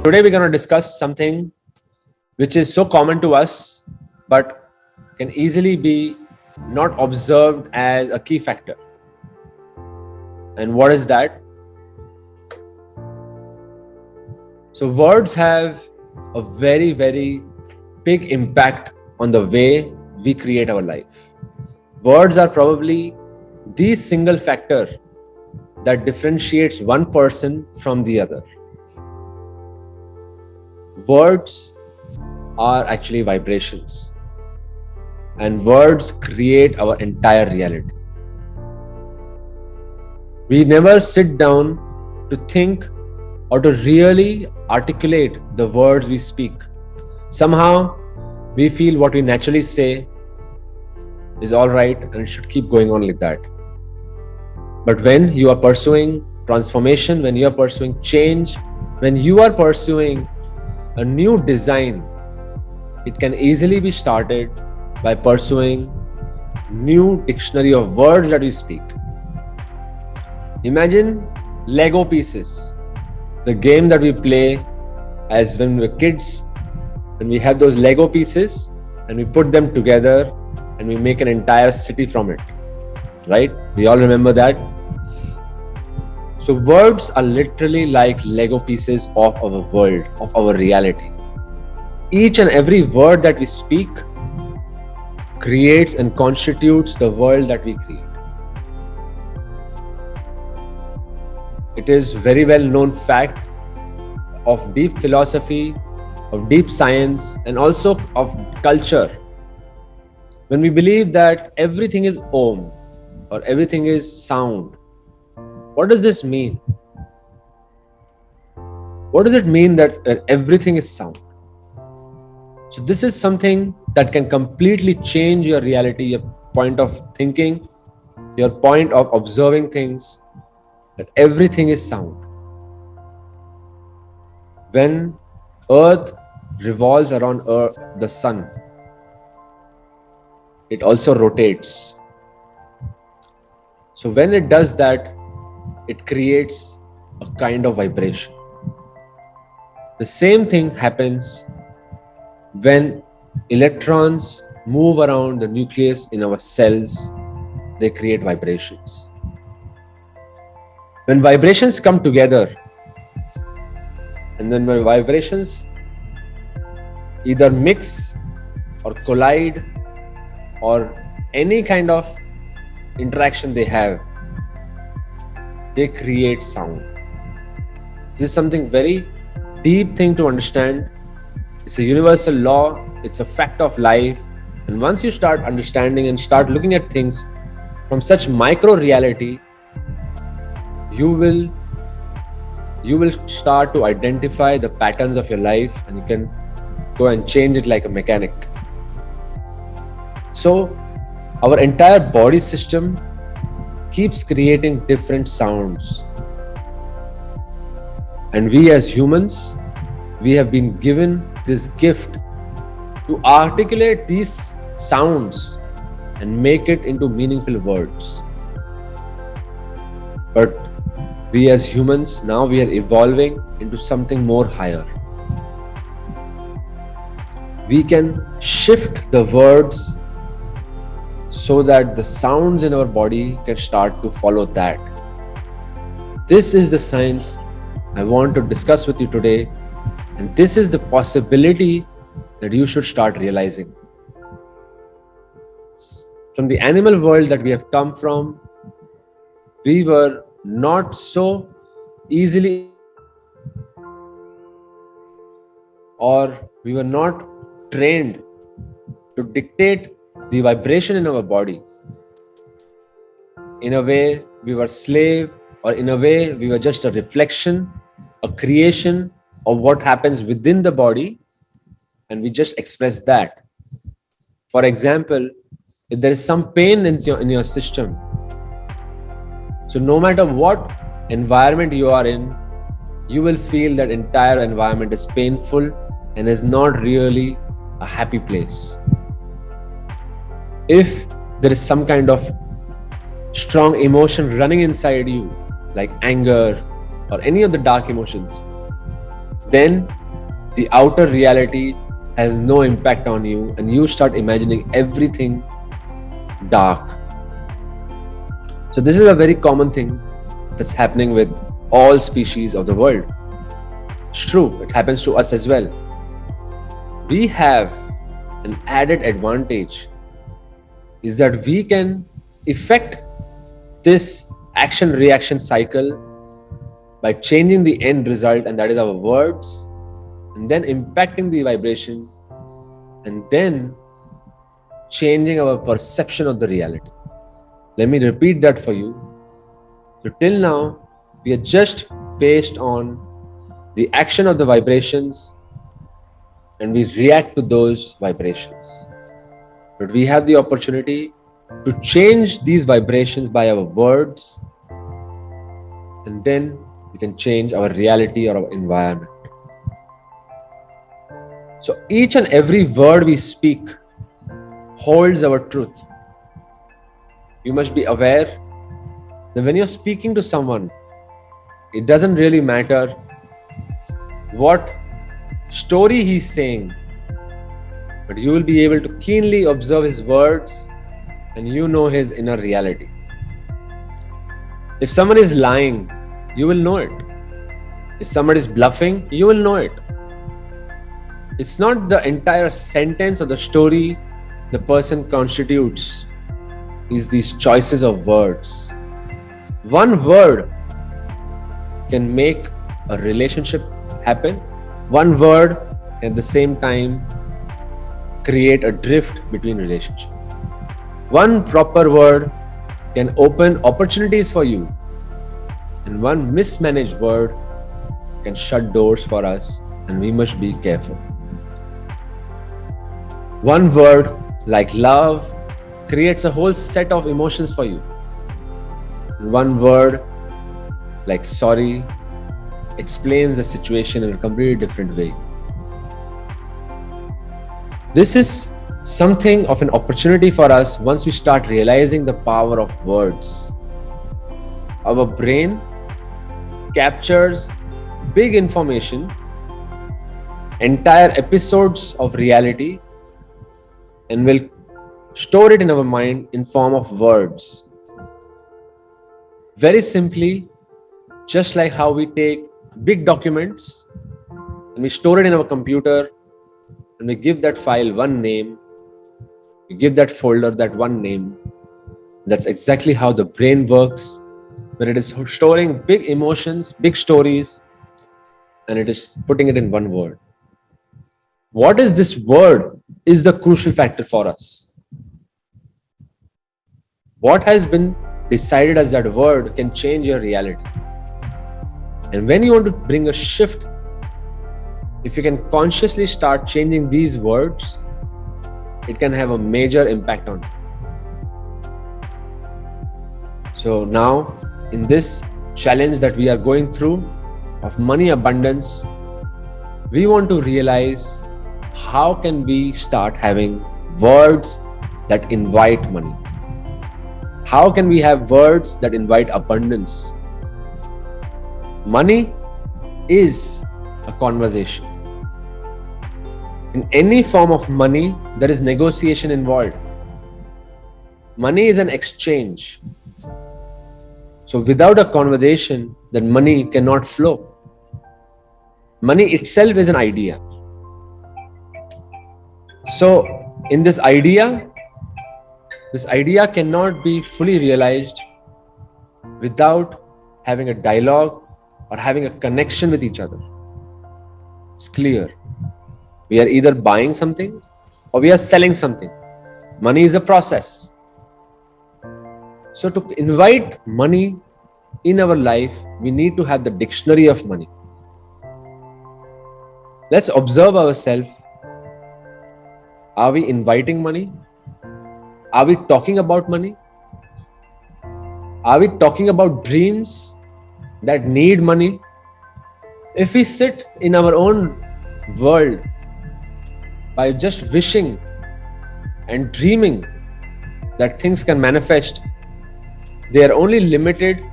Today we're going to discuss something which is so common to us but can easily be not observed as a key factor. And what is that? So words have a very, very big impact on the way we create our life. Words are probably the single factor that differentiates one person from the other. Words are actually vibrations, and words create our entire reality. We never sit down to think or to really articulate the words we speak. Somehow we feel what we naturally say is all right and it should keep going on like that. But when you are pursuing transformation, when you are pursuing change, when you are pursuing a new design, it can easily be started by pursuing new dictionary of words that we speak. Imagine Lego pieces, the game that we play as when we were kids, when we have those Lego pieces and we put them together and we make an entire city from it, right? We all remember that. So words are literally like Lego pieces of our world, of our reality. Each and every word that we speak creates and constitutes the world that we create. It is very well known fact of deep philosophy, of deep science, and also of culture. When we believe that everything is Om or everything is sound, what does this mean? What does it mean that everything is sound? So this is something that can completely change your reality, your point of thinking, your point of observing things, that everything is sound. When Earth revolves around the sun, it also rotates. So when it does that, it creates a kind of vibration. The same thing happens when electrons move around the nucleus in our cells. They create vibrations. When vibrations come together, and then when vibrations either mix or collide or any kind of interaction they have, they create sound. This is something very deep thing to understand. It's a universal law. It's a fact of life. And once you start understanding and start looking at things from such micro reality, you will start to identify the patterns of your life, and you can go and change it like a mechanic. So our entire body system keeps creating different sounds. And we as humans, we have been given this gift to articulate these sounds and make it into meaningful words. But we as humans, now we are evolving into something more higher. We can shift the words so that the sounds in our body can start to follow that. This is the science I want to discuss with you today, and this is the possibility that you should start realizing. From the animal world that we have come from, we were not so easily, or we were not trained to dictate the vibration in our body. In a way, we were slave, or in a way, we were just a reflection, a creation of what happens within the body, and we just express that. For example, if there is some pain in your system, so no matter what environment you are in, you will feel that entire environment is painful and is not really a happy place. If there is some kind of strong emotion running inside you, like anger or any of the dark emotions, then the outer reality has no impact on you and you start imagining everything dark. So this is a very common thing that's happening with all species of the world. It's true, it happens to us as well. We have an added advantage is that we can effect this action-reaction cycle by changing the end result, and that is our words, and then impacting the vibration, and then changing our perception of the reality. Let me repeat that for you. So till now, we are just based on the action of the vibrations and we react to those vibrations. But we have the opportunity to change these vibrations by our words, and then we can change our reality or our environment. So each and every word we speak holds our truth. You must be aware that when you're speaking to someone, it doesn't really matter what story he's saying, but you will be able to keenly observe his words and you know his inner reality. If someone is lying, you will know it. If someone is bluffing, you will know it. It's not the entire sentence or the story the person constitutes, it's these choices of words. One word can make a relationship happen. One word at the same time create a drift between relationships. One proper word can open opportunities for you, and one mismanaged word can shut doors for us, and we must be careful. One word like love creates a whole set of emotions for you. One word like sorry explains the situation in a completely different way. This is something of an opportunity for us once we start realizing the power of words. Our brain captures big information, entire episodes of reality, and will store it in our mind in form of words. Very simply, just like how we take big documents and we store it in our computer and we give that file one name, we give that folder that one name. That's exactly how the brain works, when it is storing big emotions, big stories, and it is putting it in one word. What is this word is the crucial factor for us. What has been decided as that word can change your reality. And when you want to bring a shift, if you can consciously start changing these words, it can have a major impact on you. So now, in this challenge that we are going through of money abundance, we want to realize how can we start having words that invite money? How can we have words that invite abundance? Money is a conversation. In any form of money, there is negotiation involved. Money is an exchange. So without a conversation, then money cannot flow. Money itself is an idea. So in this idea cannot be fully realized without having a dialogue or having a connection with each other. It's clear. We are either buying something or we are selling something. Money is a process. So to invite money in our life, we need to have the dictionary of money. Let's observe ourselves. Are we inviting money? Are we talking about money? Are we talking about dreams that need money? If we sit in our own world by just wishing and dreaming that things can manifest, they are only limited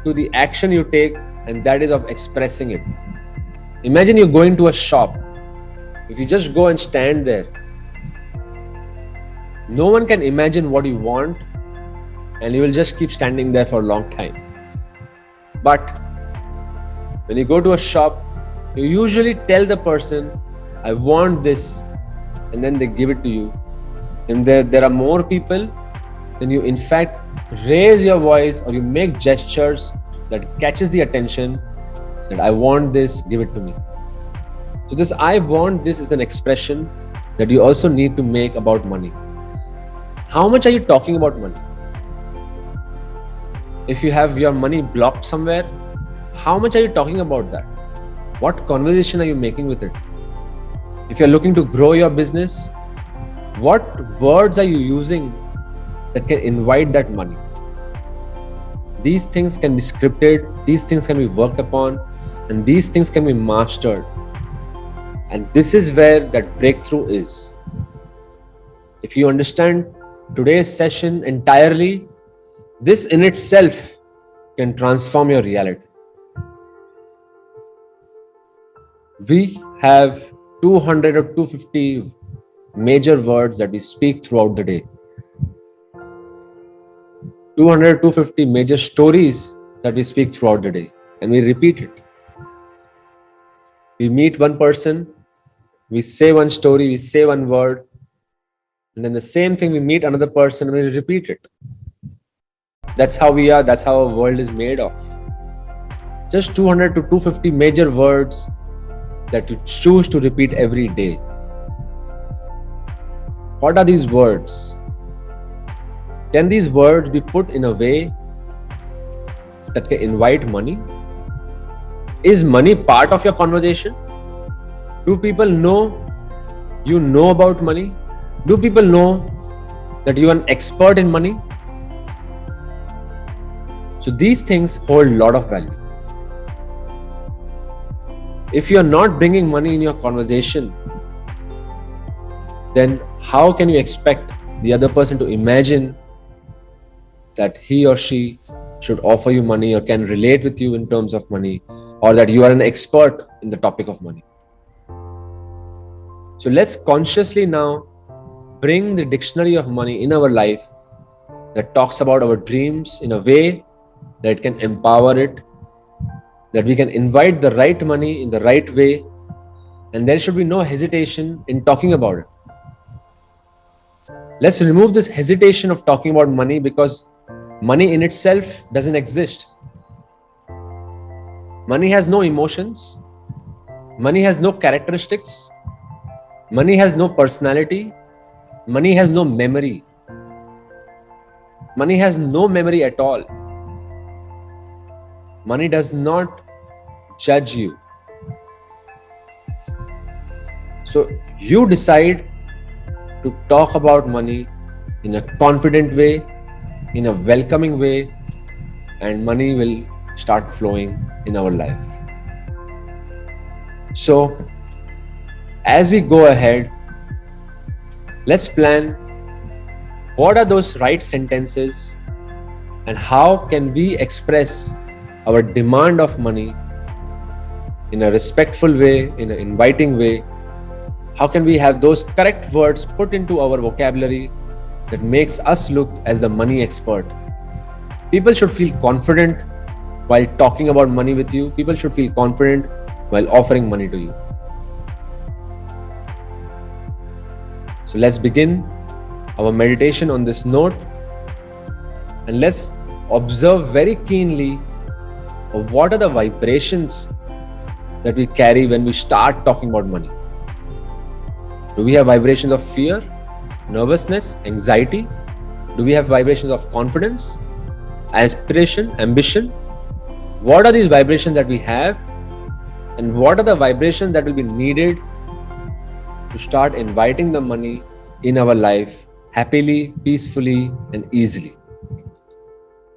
to the action you take, and that is of expressing it. Imagine you're going to a shop. If you just go and stand there, no one can imagine what you want, and you will just keep standing there for a long time. But when you go to a shop, you usually tell the person, I want this, and then they give it to you. And there are more people, then you in fact raise your voice or you make gestures that catches the attention that I want this, give it to me. So this I want this is an expression that you also need to make about money. How much are you talking about money? If you have your money blocked somewhere, how much are you talking about that? What conversation are you making with it? If you're looking to grow your business, what words are you using that can invite that money? These things can be scripted, these things can be worked upon, and these things can be mastered. And this is where that breakthrough is. If you understand today's session entirely, this in itself can transform your reality. We have 200 or 250 major words that we speak throughout the day. 200 or 250 major stories that we speak throughout the day, and we repeat it. We meet one person, we say one story, we say one word, and then the same thing, we meet another person and we repeat it. That's how we are, that's how our world is made of. Just 200 to 250 major words that you choose to repeat every day. What are these words? Can these words be put in a way that can invite money? Is money part of your conversation? Do people know you know about money? Do people know that you are an expert in money? So these things hold a lot of value. If you are not bringing money in your conversation, then how can you expect the other person to imagine that he or she should offer you money or can relate with you in terms of money, or that you are an expert in the topic of money? So let's consciously now bring the dictionary of money in our life that talks about our dreams in a way that can empower it, that we can invite the right money in the right way, and there should be no hesitation in talking about it. Let's remove this hesitation of talking about money, because money in itself doesn't exist. Money has no emotions. Money has no characteristics. Money has no personality. Money has no memory. Money has no memory at all. Money does not judge you. So you decide to talk about money in a confident way, in a welcoming way, and money will start flowing in our life. So as we go ahead, let's plan what are those right sentences and how can we express our demand of money in a respectful way, in an inviting way. How can we have those correct words put into our vocabulary that makes us look as the money expert? People should feel confident while talking about money with you. People should feel confident while offering money to you. So let's begin our meditation on this note, and let's observe very keenly what are the vibrations that we carry when we start talking about money. Do we have vibrations of fear, nervousness, anxiety? Do we have vibrations of confidence, aspiration, ambition? What are these vibrations that we have, and what are the vibrations that will be needed to start inviting the money in our life happily, peacefully, and easily?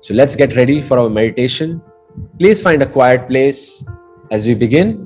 So let's get ready for our meditation. Please find a quiet place as we begin.